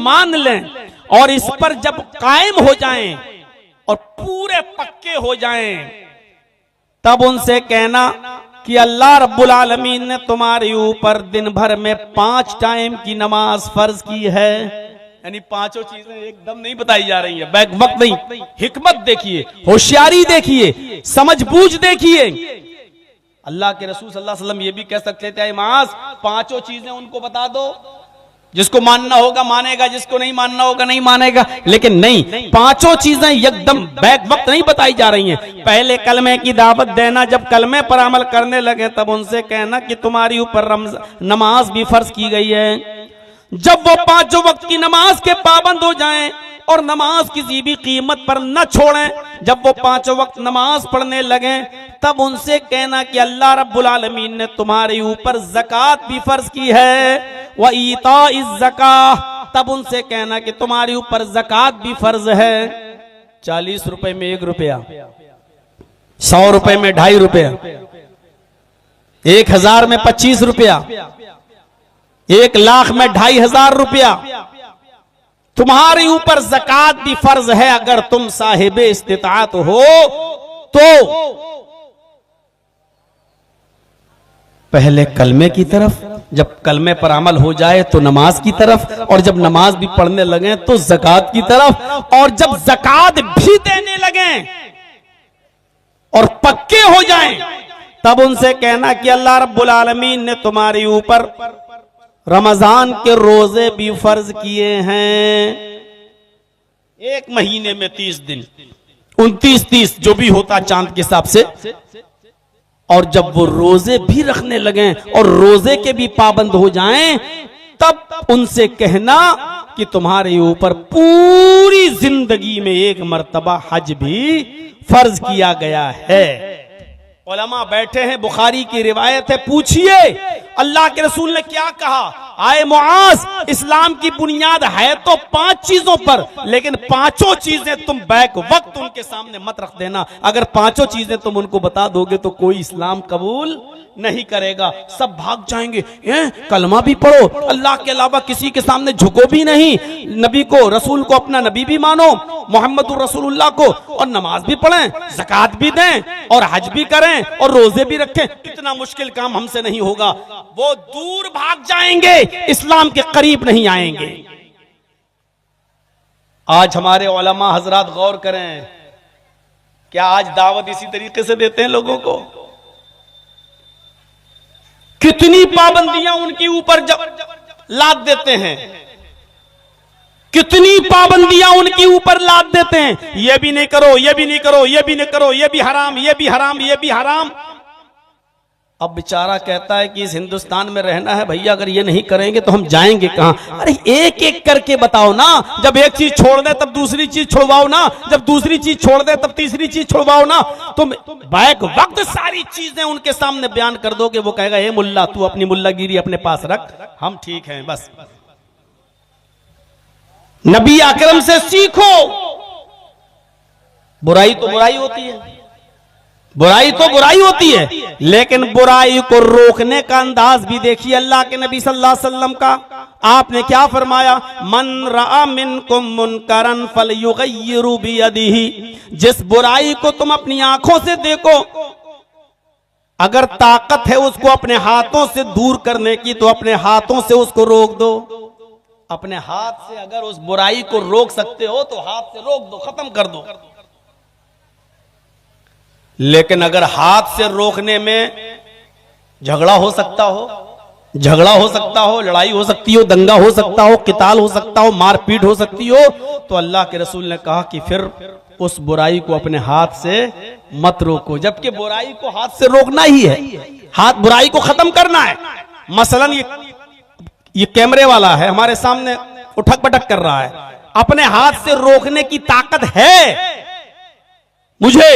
मान लें और इस पर जब कायम हो जाएं और पूरे पक्के हो जाएं, तब उनसे कहना कि अल्लाह रब्बुल आलमीन ने तुम्हारे ऊपर दिन भर में 5 टाइम की नमाज फर्ज की है। यानी पांचों चीजें एकदम नहीं बताई जा रही है, बैक वक्त नहीं, हिकमत देखिए, होशियारी देखिए, समझबूझ देखिए। अल्लाह के रसूल सल्लल्लाहु अलैहि वसल्लम ये भी कह सकते थे, मास पांचों चीजें उनको बता दो, जिसको मानना होगा मानेगा, जिसको नहीं मानना होगा नहीं मानेगा। लेकिन नहीं, पांचों चीजें एकदम बैक वक्त नहीं बताई जा रही हैं। पहले कलमे की दावत देना, जब कलमे पर अमल करने लगे तब उनसे कहना कि तुम्हारी ऊपर नमाज भी फर्ज की गई है। जब वो पांचों वक्त की नमाज के पाबंद हो जाएं और नमाज किसी भी कीमत पर न छोड़ें, जब वो पांचों वक्त नमाज पढ़ने लगे तब उनसे कहना कि अल्लाह रब्बुल आलमीन ने तुम्हारे ऊपर ज़कात भी फर्ज की है, व ईताइज़ ज़काह, तब उनसे कहना कि तुम्हारे ऊपर ज़कात भी फर्ज है। 40 रुपए में 1 रुपया, 100 रुपए में 2.5 रुपया, 1000 में 25 रुपया, 1 लाख में 2500 रुपया, तुम्हारे ऊपर ज़कात भी फर्ज है अगर तुम साहिबे इस्तिताअत हो तो। पहले कलमे की तरफ, जब कलमे पर अमल हो जाए तो नमाज की तरफ, और जब नमाज भी पढ़ने लगे तो ज़कात की तरफ, और जब ज़कात भी देने लगे और पक्के हो जाएं तब उनसे कहना कि अल्लाह रब्बुल आलमीन ने तुम्हारे ऊपर रमजान के रोजे भी फर्ज किए हैं। 1 महीने में 30 दिन, 29-30 जो भी होता चांद के हिसाब से। और जब वो रोजे भी रखने लगे और रोजे के भी पाबंद हो जाएं तब उनसे कहना कि तुम्हारे ऊपर पूरी जिंदगी में 1 मर्तबा हज भी फर्ज किया गया है। उलमा बैठे हैं, बुखारी की रिवायत है, पूछिए अल्लाह के रसूल ने क्या कहा। आए मुआज, इस्लाम की बुनियाद है तो 5 चीजों पर, लेकिन पांचों चीजें तुम बैक वक्त उनके सामने मत रख देना। अगर पांचों चीजें तुम उनको बता दोगे तो कोई इस्लाम कबूल नहीं करेगा, सब भाग जाएंगे। कलमा भी पढ़ो, अल्लाह के अलावा किसी के सामने झुको भी नहीं, नबी को, रसूल को अपना नबी भी मानो, मोहम्मदुर रसूलुल्लाह को, और नमाज भी पढ़ें, ज़कात भी दें, और हज भी करें, और रोजे भी रखें। इतना मुश्किल काम हमसे नहीं होगा। वो दूर भाग जाएंगे, इस्लाम के करीब नहीं आएंगे। आज हमारे उलमा हजरात गौर करें, क्या आज दावत इसी तरीके से देते हैं लोगों को? कितनी पाबंदियां उनके ऊपर लाद देते हैं, कितनी पाबंदियां उनके ऊपर लाद देते हैं। ये भी नहीं करो, ये भी नहीं करो, ये भी नहीं करो, ये भी हराम, ये भी हराम, ये भी हराम। अब बेचारा कहता है कि इस हिंदुस्तान में रहना है भैया, अगर ये नहीं करेंगे तो हम जाएंगे कहां? अरे एक एक करके बताओ ना। जब एक चीज छोड़ दे तब दूसरी चीज छुड़वाओ ना, जब दूसरी चीज छोड़ दे तब तीसरी चीज छुड़वाओ ना। तुम बैक वक्त सारी चीजें उनके सामने बयान कर दोगे, वो कहेगा हे मुल्ला तू अपनी मुल्लागिरी अपने पास रख, हम ठीक हैं बस। नबी अकरम से सीखो। बुराई तो बुराई होती है, बुराई तो बुराई होती है, लेकिन बुराई को रोकने का अंदाज भी देखिए अल्लाह के नबी सल्लल्लाहु अलैहि वसल्लम का। आपने क्या फरमाया? मन रआ मिनकुम मुनकरन फलयुगय्यिरु बियदिही। जिस बुराई को तुम अपनी आंखों से देखो, अगर ताकत है उसको अपने हाथों से दूर करने की तो अपने हाथों से उसको रोक दो। अपने हाथ से अगर उस बुराई को रोक सकते हो तो हाथ से रोक दो, खत्म कर दो। लेकिन अगर हाथ से रोकने में झगड़ा हो सकता हो, झगड़ा हो सकता हो, लड़ाई हो सकती हो, दंगा हो सकता हो, किताल हो सकता हो, मारपीट हो सकती हो, तो अल्लाह के रसूल ने कहा कि फिर उस बुराई को अपने हाथ से मत रोको। जबकि बुराई को हाथ से रोकना ही है, हाथ बुराई को खत्म करना है। मसलन ये कैमरे वाला है हमारे सामने उठक पटक कर रहा है, अपने हाथ से रोकने की ताकत है मुझे,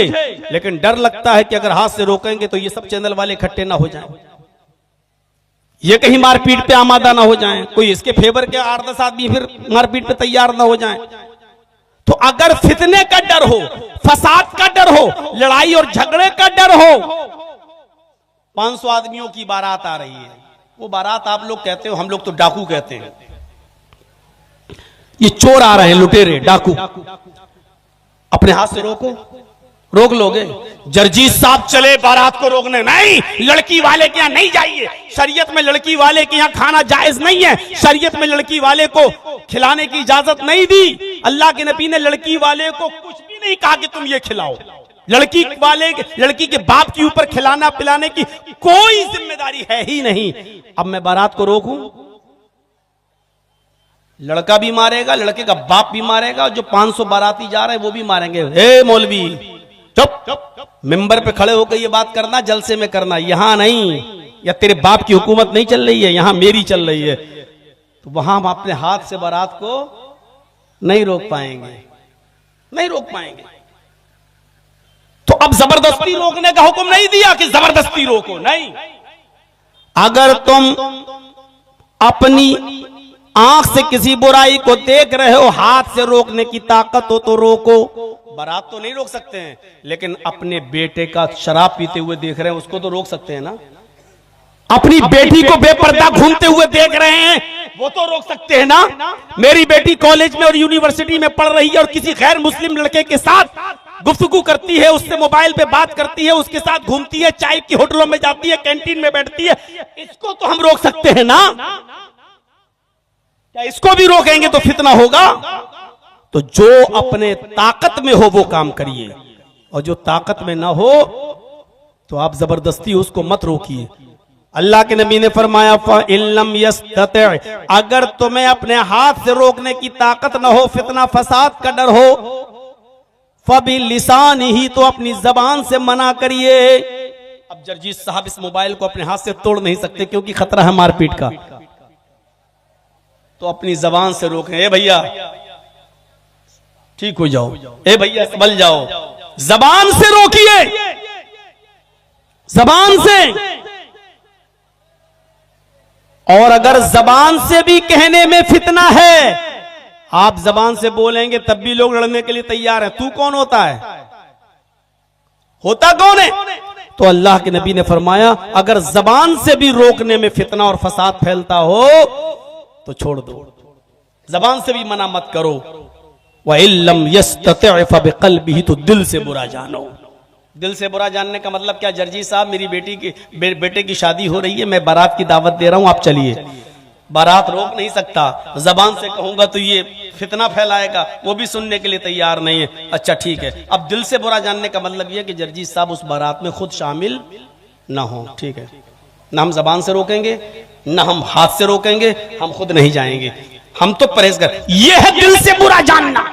लेकिन डर लगता है कि अगर हाथ से रोकेंगे तो ये सब चैनल वाले इकट्ठे ना हो जाएं, ये कहीं मारपीट पे आमादा ना हो जाएं, कोई इसके फेवर के 8-10 आदमी फिर मारपीट पे तैयार ना हो जाएं। तो अगर फितने का डर हो, फसाद का डर हो, लड़ाई और झगड़े का डर हो, 500 आदमियों की बारात आ रही है, वो बारात आप लोग कहते हो, हम लोग तो डाकू कहते हैं। ये चोर आ रहे हैं, लुटेरे डाकू, अपने हाथ से रोको, रोक लोगे? जर्जीत साहब चले बारात को रोकने, नहीं, लड़की वाले के यहां नहीं जाइए, शरीयत में लड़की वाले के यहां खाना जायज नहीं है, शरीयत में लड़की वाले को खिलाने की इजाजत नहीं दी। अल्लाह के नबी ने लड़की वाले को कुछ भी नहीं कहा कि तुम ये खिलाओ। लड़की के बाप के ऊपर खिलाना पिलाने की कोई जिम्मेदारी है ही नहीं। अब मैं बारात को रोकूं? लड़का भी मारेगा, लड़के का बाप भी मारेगा, जो 500 बाराती जा रहे हैं वो भी मारेंगे। हे मौलवी चुप, मिंबर पे खड़े होकर ये बात करना, जलसे में करना, यहां नहीं, या तेरे बाप की हुकूमत नहीं चल रही है, यहां मेरी चल रही है। तो वहां हम अपने हाथ से बारात को नहीं रोक पाएंगे, नहीं रोक पाएंगे। तो अब जबरदस्ती रोकने का हुक्म नहीं दिया कि जबरदस्ती रोको, नहीं। अगर तुम अपनी आंख से किसी बुराई को देख रहे हो, हाथ से रोकने की ताकत हो तो रोको। बारात तो नहीं रोक सकते हैं, लेकिन अपने बेटे का शराब पीते हुए देख रहे हैं, उसको तो रोक सकते हैं ना। अपनी बेटी को बेपर्दा घूमते हुए देख रहे हैं, वो तो रोक सकते हैं ना। मेरी बेटी कॉलेज में और यूनिवर्सिटी में पढ़ रही है और किसी गैर मुस्लिम लड़के के साथ गुफ्तगू करती है, उससे मोबाइल पे बात करती है, उसके साथ घूमती है, चाय की होटलों में जाती है, कैंटीन में बैठती है, इसको तो हम रोक सकते हैं ना। क्या इसको भी रोकेंगे तो फितना होगा? तो जो अपने ताकत में हो वो काम करिए, और जो ताकत में ना हो तो आप जबरदस्ती उसको मत रोकिए। अल्लाह के नबी ने फरमाया फ़इल्लम यस्तति, अगर तुम्हें अपने हाथ से रोकने की ताकत ना हो, फितना फसाद का डर हो, फ़बिलिसान ही, तो अपनी जबान से मना करिए। अब जर्जीत साहब इस मोबाइल को अपने हाथ से तोड़ नहीं सकते क्योंकि खतरा है मारपीट का, तो अपनी जबान से रोकें। ए भैया ठीक हो जाओ, ए भैया संभल जाओ, जबान से रोकिए, जबान से। और अगर जबान से भी कहने में फितना है, आप जबान से बोलेंगे तब भी लोग लड़ने के लिए तैयार हैं। तू कौन होता है? होता कौन है? तो अल्लाह के नबी ने फरमाया अगर जबान से भी रोकने में फितना और फसाद फैलता हो तो छोड़ दो, जबान से भी मना मत करो। वइल्लम यस्तति फबिक़ल्बिही, तो दिल से बुरा जानो। दिल से बुरा जानने का मतलब क्या? जर्जीत साहब मेरी बेटे की शादी हो रही है, मैं बारात की दावत दे रहा हूं, आप चलिए। बारात रोक नहीं सकता, जबान से कहूंगा तो ये फितना फैलाएगा, वो भी सुनने के लिए तैयार नहीं है। अच्छा ठीक है, अब दिल से बुरा जानने का मतलब यह कि जर्जीत साहब उस बारात में खुद शामिल ना हो, ठीक है। ना हम जबान से रोकेंगे, ना हम हाथ से रोकेंगे, हम खुद नहीं जाएंगे, हम तो परहेजगार। यह है दिल से बुरा जानना,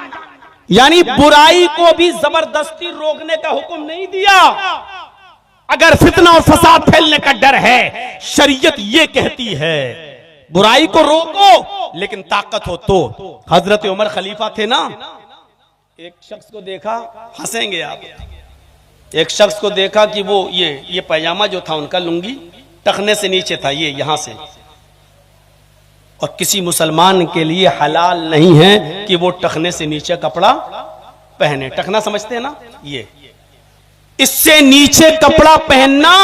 यानी बुराई को भी जबरदस्ती रोकने का हुक्म नहीं दिया। अगर फितना और फसाद फैलने का डर है, शरीयत ये कहती है बुराई को रोको, लेकिन ताकत हो तो। हजरत उमर खलीफा थे ना, एक शख्स को देखा, हंसेंगे आप, एक शख्स को देखा कि वो ये पैजामा जो था उनका, लुंगी टखने से नीचे था, ये यहां से, और किसी मुसलमान के लिए हलाल नहीं है कि वो टखने से नीचे कपड़ा पहने। टखना समझते हैं ना, ये इससे नीचे कपड़ा पहनना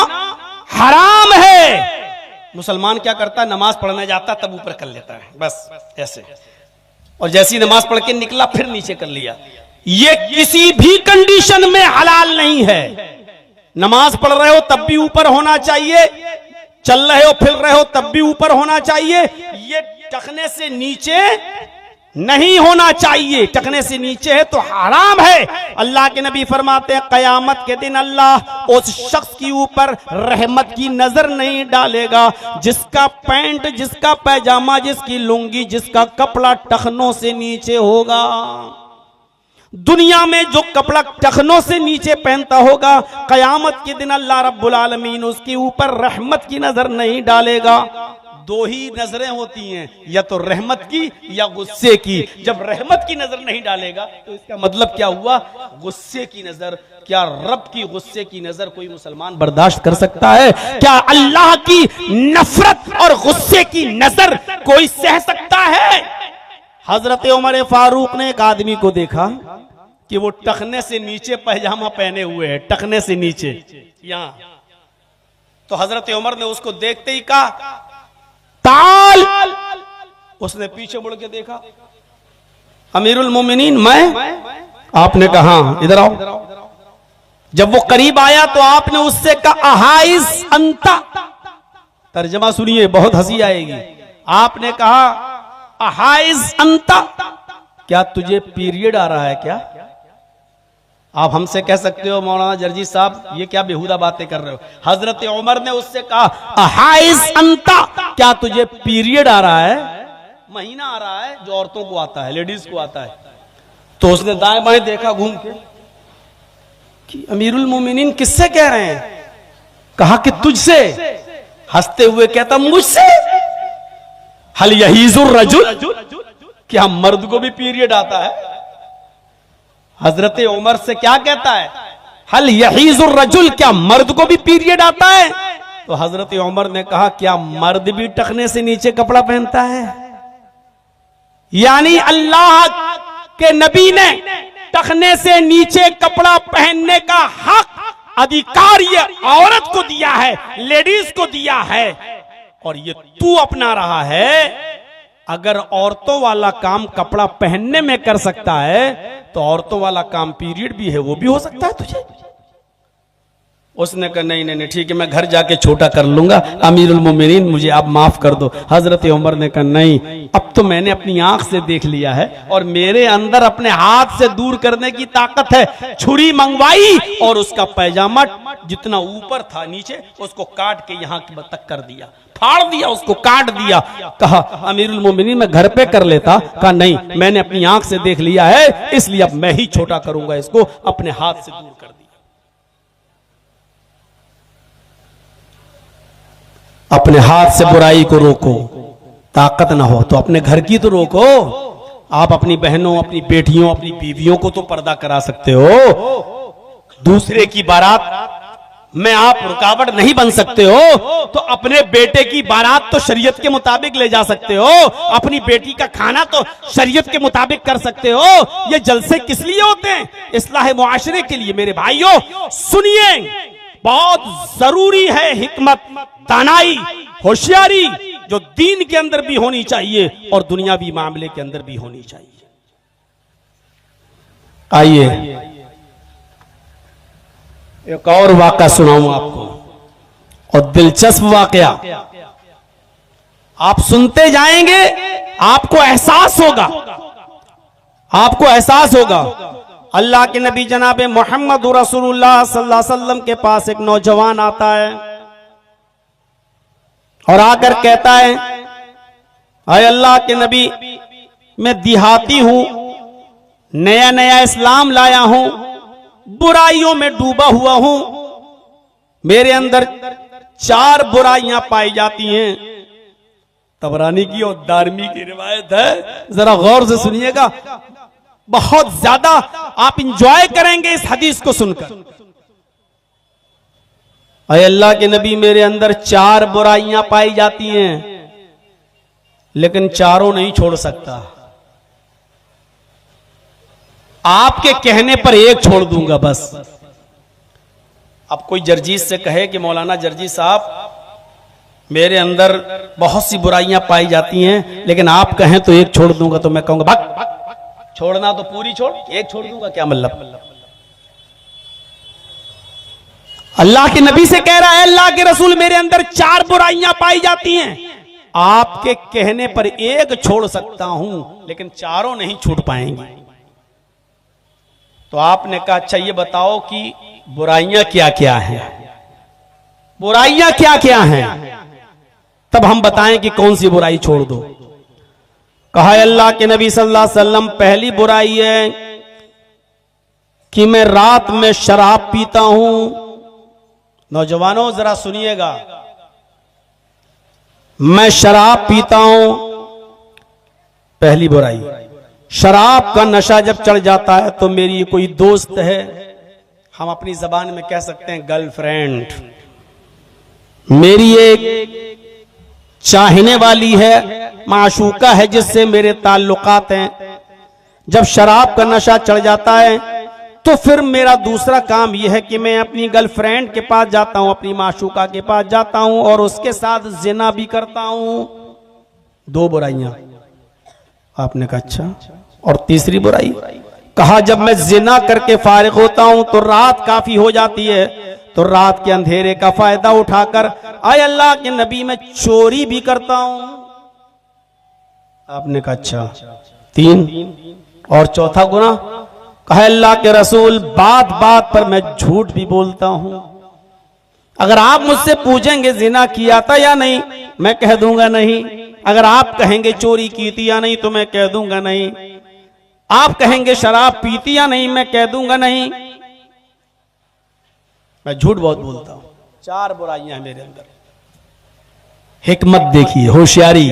हराम है। मुसलमान क्या करता है, नमाज पढ़ने जाता तब ऊपर कर लेता है, बस ऐसे, और जैसी नमाज पढ़ के निकला फिर नीचे कर लिया। ये किसी भी कंडीशन में हलाल नहीं है। नमाज पढ़ रहे हो तब भी ऊपर होना चाहिए, चल रहे हो फिर रहे हो तब भी ऊपर होना चाहिए। ये टखने से नीचे नहीं होना चाहिए, टखने से नीचे है तो हराम है। अल्लाह के नबी फरमाते हैं कयामत के दिन अल्लाह उस शख्स के ऊपर रहमत की नजर नहीं डालेगा जिसका पैंट, जिसका पैजामा, जिसकी लुंगी, जिसका कपड़ा टखनों से नीचे होगा। दुनिया में जो कपड़ा टखनों से नीचे पहनता होगा, कयामत के दिन अल्लाह रब्बुल आलमीन उसके ऊपर रहमत की नजर नहीं डालेगा। दो ही नजरें होती हैं, या तो रहमत की या गुस्से की। जब रहमत की नजर नहीं डालेगा तो इसका मतलब क्या हुआ, गुस्से की नजर। क्या रब की गुस्से की नजर कोई मुसलमान बर्दाश्त कर सकता है? क्या अल्लाह की नफरत और गुस्से की नजर कोई सह सकता है? हजरत उमर फारूक ने एक आदमी को देखा कि वो टखने से नीचे पैजामा पहने हुए है, टखने से नीचे यहां। तो हजरत उमर ने उसको देखते ही कहा ताल। उसने पीछे मुड़ के देखा, अमीरुल मोमिनीन मैं? आपने कहा इधर आओ। जब वो करीब आया तो आपने उससे कहा अहाइस अंता। तर्जमा सुनिए, बहुत हंसी आएगी। आपने कहा अहाइस अंता, क्या तुझे पीरियड आ रहा है क्या? आप हमसे कह सकते हो मौलाना जर्जी साहब ये क्या बेहुदा बातें कर रहे हो। हजरत उमर ने उससे कहा अहाइस अंता, क्या तुझे पीरियड आ रहा है? महीना आ रहा है जो औरतों को आता है, लेडीज को आता है। तो उसने दाएं बाएं देखा घूम के कि अमीरुल मोमिनीन किससे कह रहे हैं? कहा कि तुझसे। हंसते हुए कहता मुझसे। हल यहीजुर रजुल, क्या मर्द को भी पीरियड आता है? हजरत उमर से क्या कहता है? हल यहीजुर रजुल, क्या मर्द को भी पीरियड आता है? तो हजरत उमर ने कहा क्या मर्द भी टखने से नीचे कपड़ा पहनता है? यानी अल्लाह के नबी ने टखने से नीचे कपड़ा पहनने का हक, अधिकार ये औरत को दिया है, लेडीज को दिया है, और ये तू अपना रहा है। अगर औरतों वाला काम कपड़ा पहनने में कर सकता है तो औरतों वाला काम पीरियड भी है, वो भी हो सकता है तुझे। उसने कहा नहीं नहीं नहीं ठीक है, मैं घर जाके छोटा कर लूंगा, अमीरुल मोमिनीन मुझे आप माफ कर दो। हजरत उमर ने कहा नहीं, अब तो मैंने अपनी आंख से देख लिया है और मेरे अंदर अपने हाथ से दूर करने की ताकत है। छुरी मंगवाई और उसका पैजामा जितना ऊपर था नीचे उसको काट के यहाँ तक कर दिया, फाड़ दिया, उसको काट दिया। कहा अमीरुल मोमिनीन मैं घर पे कर लेता। कहा नहीं, मैंने अपनी आंख से देख लिया है, इसलिए अब मैं ही छोटा करूंगा इसको। अपने हाथ से दूर कर दिया। अपने हाथ से बुराई को रोको। ताकत ना हो तो अपने घर की तो रोको। आप अपनी बहनों, अपनी बेटियों, अपनी बीवियों को तो पर्दा करा सकते हो, दूसरे की बारात में आप रुकावट नहीं बन सकते हो। तो अपने बेटे की बारात तो शरीयत के मुताबिक ले जा सकते हो, अपनी बेटी का खाना तो शरीयत के मुताबिक कर सकते हो। ये जलसे किस लिए होते हैं? इस्लाह मुआशरे के लिए। मेरे भाइयों सुनिए, बहुत जरूरी है हिकमत, दानाई, होशियारी, जो दीन के अंदर भी होनी चाहिए और दुनियावी मामले के अंदर भी होनी चाहिए। आइए एक और वाक़या सुनाऊं आपको, और दिलचस्प वाक़या। आप सुनते जाएंगे, आपको एहसास होगा, आपको एहसास होगा। अल्लाह के नबी जनाब मोहम्मद रसूलुल्लाह सल्लल्लाहु अलैहि वसल्लम के पास एक नौजवान आता है और आकर कहता है अय अल्लाह के नबी, मैं देहाती हूं, नया नया इस्लाम लाया हूं, बुराइयों में डूबा हुआ हूं, मेरे अंदर 4 बुराइयां पाई जाती हैं। तबरानी की और दारमी की रिवायत है, जरा गौर से सुनिएगा, बहुत ज्यादा आप इंजॉय करेंगे इस हदीस को सुनकर। अय अल्लाह के नबी, मेरे अंदर 4 बुराइयां पाई जाती हैं, लेकिन चारों नहीं छोड़ सकता। आपके कहने पर एक छोड़ दूंगा बस। अब कोई जर्जीस से कहे कि मौलाना जर्जी साहब, मेरे अंदर बहुत सी बुराइयां पाई जाती हैं, लेकिन आप कहें तो एक छोड़ दूंगा, तो मैं कहूंगा भाग, छोड़ना तो पूरी छोड़, एक छोड़ दूंगा क्या मतलब? अल्लाह के नबी से कह रहा है अल्लाह के रसूल, मेरे अंदर 4 बुराइयां पाई जाती हैं, आपके कहने पर एक छोड़ सकता हूं, लेकिन चारों नहीं छूट पाएंगी। तो आपने कहा अच्छा ये बताओ कि बुराइयां क्या क्या हैं, बुराइयां क्या क्या हैं, तब हम बताएं कि कौन सी बुराई छोड़ दो। कहा अल्लाह के नबी सल्लल्लाहु अलैहि वसल्लम, पहली बुराई है कि मैं रात में शराब पीता हूं। नौजवानों जरा सुनिएगा, मैं शराब पीता हूं, पहली बुराई। शराब का नशा जब चढ़ जाता है तो मेरी कोई दोस्त है, हम अपनी जबान में कह सकते हैं गर्लफ्रेंड, मेरी एक चाहने वाली है, माशूका है, जिससे मेरे ताल्लुकात हैं। जब शराब का नशा चढ़ जाता है तो फिर मेरा दूसरा काम यह है कि मैं अपनी गर्लफ्रेंड के पास जाता हूं, अपनी माशूका के पास जाता हूं और उसके साथ जिना भी करता हूं। 2 बुराइयां। आपने कहा अच्छा, और तीसरी बुराई, कहा जब मैं जिना करके फारिग होता हूं तो रात काफी हो जाती है, तो रात के अंधेरे का फायदा उठाकर आय अल्लाह के नबी मैं चोरी भी करता हूं। आपने कहा अच्छा, 3 और चौथा गुनाह, कहा अल्लाह के रसूल बात बात पर मैं झूठ भी बोलता हूं। अगर आप मुझसे पूछेंगे जिना किया था या नहीं, मैं कह दूंगा नहीं। अगर आप कहेंगे चोरी की थी या नहीं, तो मैं कह दूंगा नहीं। आप कहेंगे शराब पीती या नहीं, मैं कह दूंगा नहीं। मैं झूठ बहुत बोलता हूं। 4 बुराइयां हैं मेरे अंदर। हिकमत देखिए, होशियारी,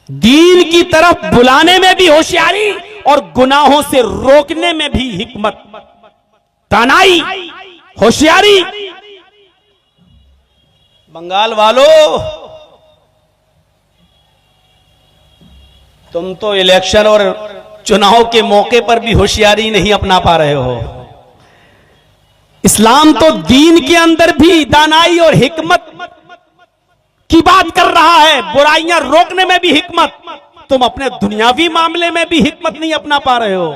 दीन की तरफ बुलाने में भी होशियारी और गुनाहों से रोकने में भी हिकमत, दानाई, होशियारी। बंगाल वालों, तुम तो इलेक्शन और चुनाव के मौके पर भी होशियारी नहीं अपना पा रहे हो। इस्लाम तो दीन के अंदर भी दानाई और हिकमत की बात कर रहा है, बुराइयां रोकने में भी हिकमत। तुम अपने दुनियावी मामले में भी हिकमत नहीं अपना पा रहे हो।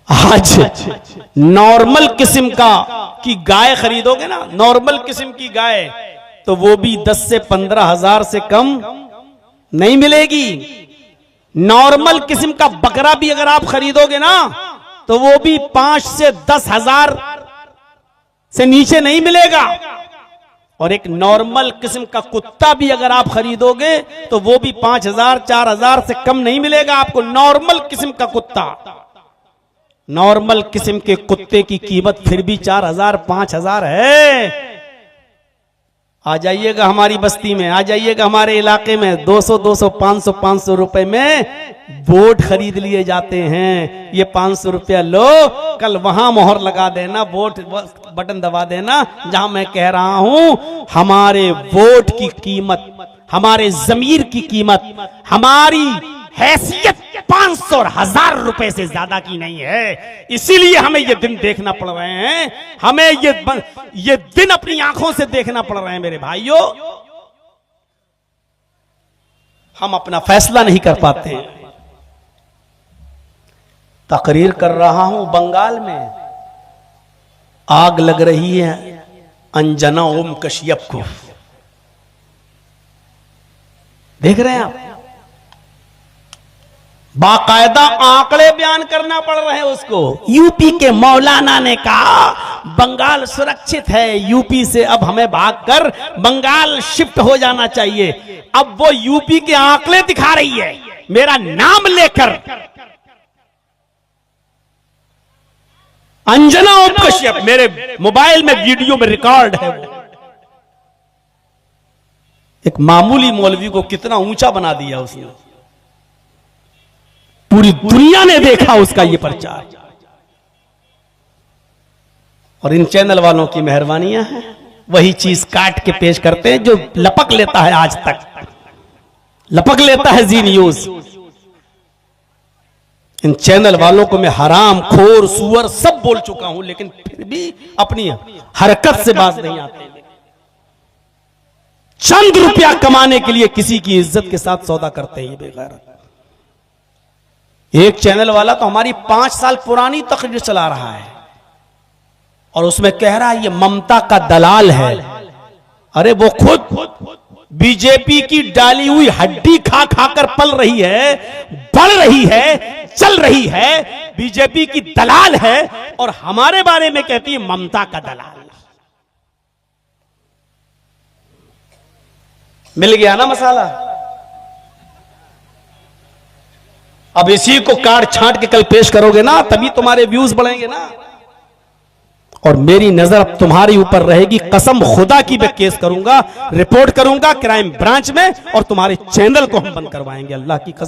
आज नॉर्मल किस्म की गाय खरीदोगे ना, नॉर्मल किस्म की गाय, तो वो भी 10 से 15 हजार से कम नहीं मिलेगी। नॉर्मल किस्म का बकरा भी अगर आप खरीदोगे ना, तो वो भी 5 से 10 हजार से नीचे नहीं मिलेगा। और एक नॉर्मल किस्म का कुत्ता भी अगर आप खरीदोगे, तो वो भी 5000 4000 से कम नहीं मिलेगा आपको। नॉर्मल किस्म का कुत्ता, नॉर्मल किस्म के कुत्ते की कीमत फिर भी 4000 5000 है। आ जाइएगा हमारी बस्ती में, आ जाइएगा हमारे इलाके में, 200 200 500 500 रुपए में वोट खरीद लिए जाते हैं। ये 500 रुपया लो, कल वहां मोहर लगा देना, वोट बटन दबा देना जहां मैं कह रहा हूं। हमारे वोट की कीमत, हमारे जमीर की कीमत, हमारी हैसियत 500 और 1000 रुपए से ज्यादा की नहीं है। इसीलिए हमें ये दिन देखना पड़ रहे हैं, हमें ये दिन अपनी आंखों से देखना पड़ रहे हैं मेरे भाइयों। हम अपना फैसला नहीं कर पाते हैं। तकरीर कर रहा हूं, बंगाल में आग लग रही है अंजना ओम कश्यप को, देख रहे हैं आप। बाकायदा आंकड़े बयान करना पड़ रहे हैं उसको। यूपी के मौलाना ने कहा बंगाल सुरक्षित है, यूपी से अब हमें भागकर बंगाल शिफ्ट हो जाना चाहिए। अब वो यूपी के आंकड़े दिखा रही है मेरा नाम लेकर। अंजना ओम कश्यप, मेरे मोबाइल में वीडियो में रिकॉर्ड है। एक मामूली मौलवी को कितना ऊंचा बना दिया उसने। पूरी दुनिया ने देखा उसका ये प्रचार। और इन चैनल वालों की मेहरबानियां हैं, वही चीज काट के पेश करते हैं जो लपक लेता है, आज तक लपक लेता है जी न्यूज। इन चैनल वालों को मैं हराम खोर सुअर सब बोल चुका हूं, लेकिन फिर भी अपनी हरकत से बाज नहीं आते। चंद रुपया कमाने के लिए किसी की इज्जत के साथ सौदा करते हैं ये बेगैरत। एक चैनल वाला तो हमारी 5 साल पुरानी तकरीर चला रहा है और उसमें कह रहा है ये ममता का दलाल है। अरे वो खुद बीजेपी की डाली हुई हड्डी खा खाकर पल रही है, बढ़ रही है, चल रही है, बीजेपी की दलाल है, और हमारे बारे में कहती है ममता का दलाल। मिल गया ना मसाला। अब इसी को काट छांट के कल पेश करोगे ना, तभी तुम्हारे व्यूज बढ़ेंगे ना। और मेरी नजर अब तुम्हारे ऊपर रहेगी, कसम खुदा की मैं केस करूंगा, रिपोर्ट करूंगा क्राइम ब्रांच में, और तुम्हारे चैनल को हम बंद करवाएंगे, अल्लाह की कसम।